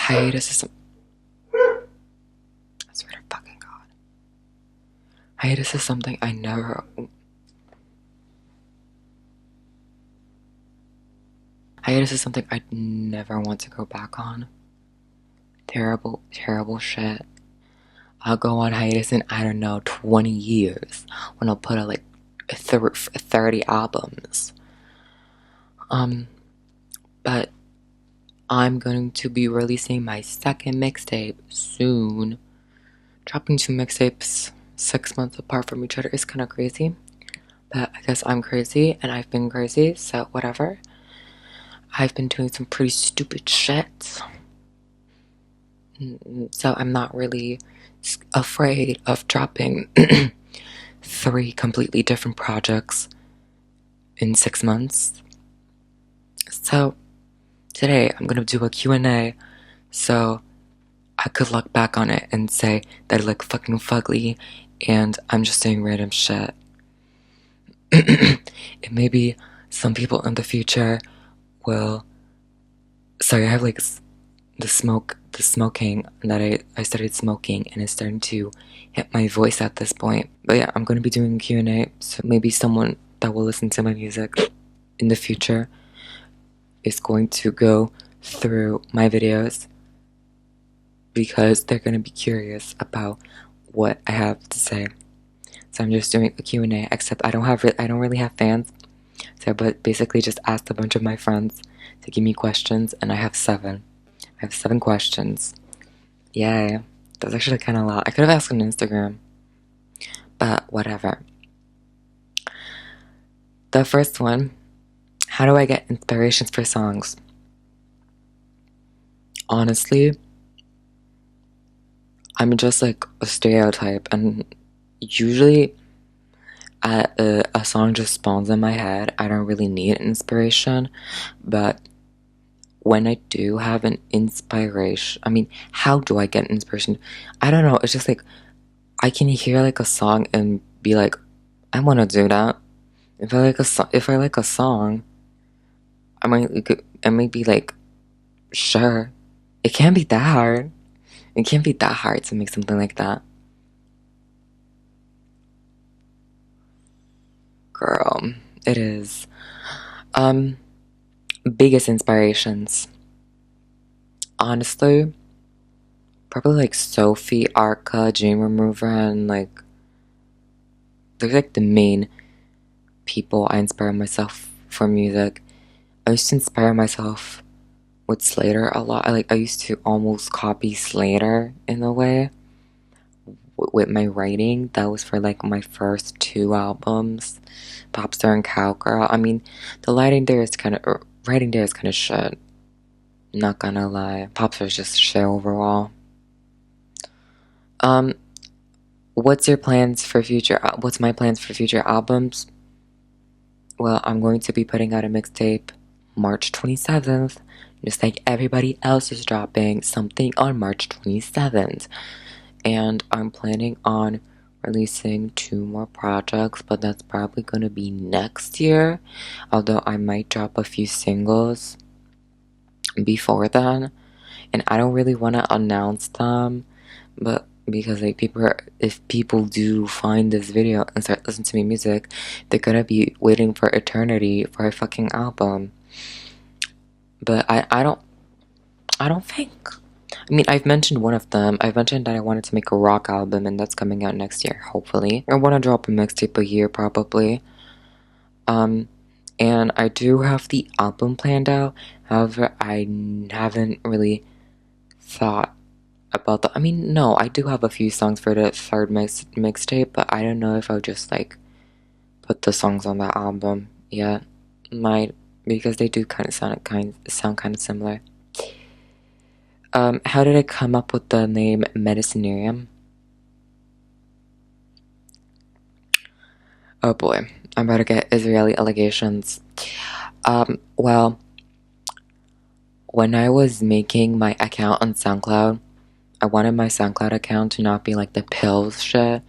hiatus is I swear to fucking God. Hiatus is something I never... Hiatus is something I never want to go back on. Terrible, terrible shit. I'll go on hiatus in, I don't know, 20 years when I'll put out like 30 albums. But I'm going to be releasing my second mixtape soon. Dropping 2 mixtapes 6 months apart from each other is kind of crazy. But I guess I'm crazy and I've been crazy, so whatever. I've been doing some pretty stupid shit. So I'm not really afraid of dropping 3 completely different projects in 6 months. So today I'm gonna do a Q&A so I could look back on it and say that I look fucking fugly and I'm just saying random shit. It may be some people in the future will... Sorry, I have like the smoking that I started smoking and it's starting to hit my voice at this point. But yeah, I'm gonna be doing a Q&A, so maybe someone that will listen to my music in the future is going to go through my videos because they're gonna be curious about what I have to say. So I'm just doing a Q&A, except I don't really have fans. So but basically just asked a bunch of my friends to give me questions, and I have 7. I have 7 questions. Yay. That's actually kind of a lot. I could have asked on Instagram, but whatever. The first one: how do I get inspirations for songs? Honestly, I'm just like a stereotype, and usually a song just spawns in my head. I don't really need inspiration, but when I do have an inspiration, I mean, how do I get inspiration? I don't know, it's just like, I can hear like a song and be like, I want to do that. If I like a song, I might be like, sure. It can't be that hard. It can't be that hard to make something like that. Girl, it is. Biggest inspirations. Honestly, probably like Sophie, Arca, Dream Remover, and like, they're like the main people I inspire myself for music. I used to inspire myself with Slater a lot. I used to almost copy Slater in a way with my writing. That was for like my first 2 albums, Popstar and Cowgirl. I mean, the writing there is kind of shit. Not gonna lie, Popstar is just shit overall. What's my plans for future albums? Well, I'm going to be putting out a mixtape March 27th, just like everybody else is dropping something on March 27th. And I'm planning on releasing 2 more projects, but that's probably going to be next year. Although I might drop a few singles before then. And I don't really want to announce them, but because like if people do find this video and start listening to my music, they're gonna be waiting for eternity for a fucking album. But I don't think. I mean, I've mentioned one of them. I've mentioned that I wanted to make a rock album, and that's coming out next year, hopefully. I want to drop a mixtape a year, probably. And I do have the album planned out. However, I haven't really thought about the... I mean, no, I do have a few songs for the 3rd mixtape, but I don't know if I'll just, like, put the songs on that album yet. Might, because they do sound kind of similar. How did I come up with the name Medicinarium? Oh boy, I'm about to get Israeli allegations. Well, when I was making my account on SoundCloud, I wanted my SoundCloud account to not be like the pills shit,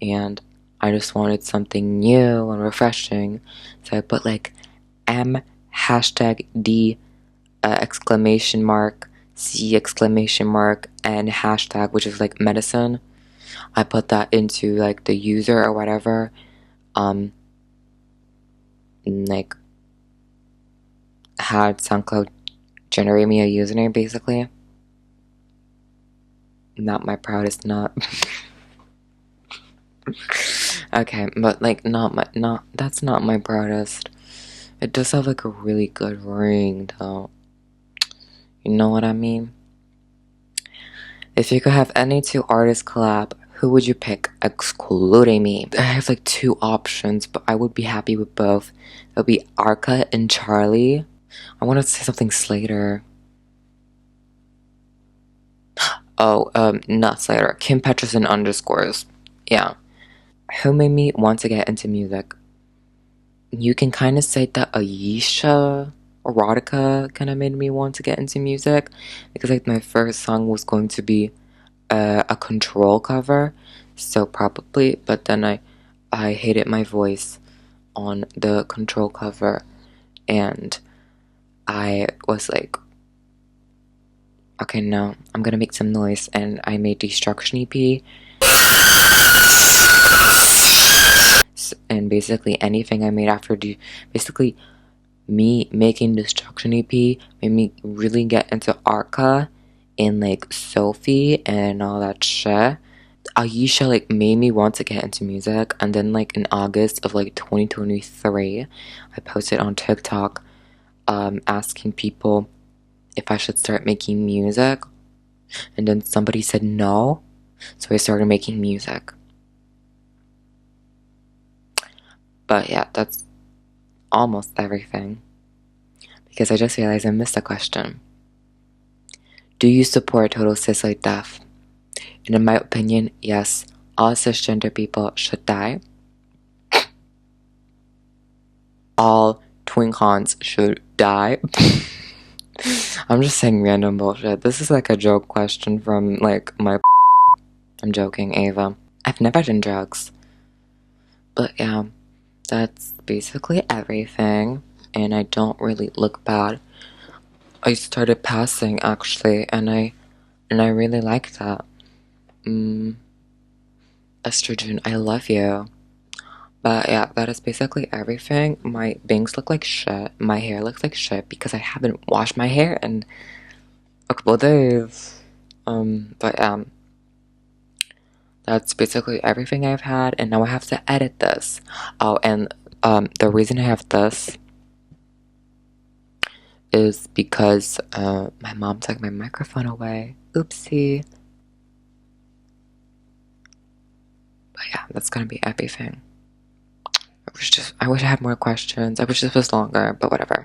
and I just wanted something new and refreshing, so I put like M #D exclamation mark C exclamation mark and hashtag, which is like medicine. I put that into like the user or whatever. Like had SoundCloud generate me a username basically. Not my proudest nut. Okay, but like that's not my proudest. It does have like a really good ring though. You know what I mean? If you could have any two artists collab, who would you pick, excluding me? I have like two options, but I would be happy with both. It would be Arca and Charlie. I want to say something Slater. Oh, not Slater. Kim Peterson underscores. Yeah. Who made me want to get into music? You can kind of say that Ayesha Erotica kind of made me want to get into music because like my first song was going to be a Control cover, so probably, but then I hated my voice on the Control cover and I was like, okay, no, I'm gonna make some noise, and I made Destruction EP. And basically anything I made after basically me making Destruction EP made me really get into Arca and like Sophie and all that shit. Ayesha like made me want to get into music, and then like in August of like 2023 I posted on TikTok asking people if I should start making music, and then somebody said no, so I started making music. But yeah, that's almost everything, because I just realized I missed a question. Do you support total cis-like death? And in my opinion, yes, all cisgender people should die. All twinkons should die. I'm just saying random bullshit. This is like a joke question from like my I'm joking, Ava. I've never done drugs. But yeah, that's basically everything. And I don't really look bad. I started passing actually, and I really like that. Estrogen, I love you. But yeah, that is basically everything. My bangs look like shit. My hair looks like shit because I haven't washed my hair in a couple of days. But yeah, that's basically everything I've had, and now I have to edit this. Oh, and the reason I have this is because my mom took my microphone away. Oopsie. But yeah, that's gonna be everything. I wish I had more questions. I wish this was longer, but whatever.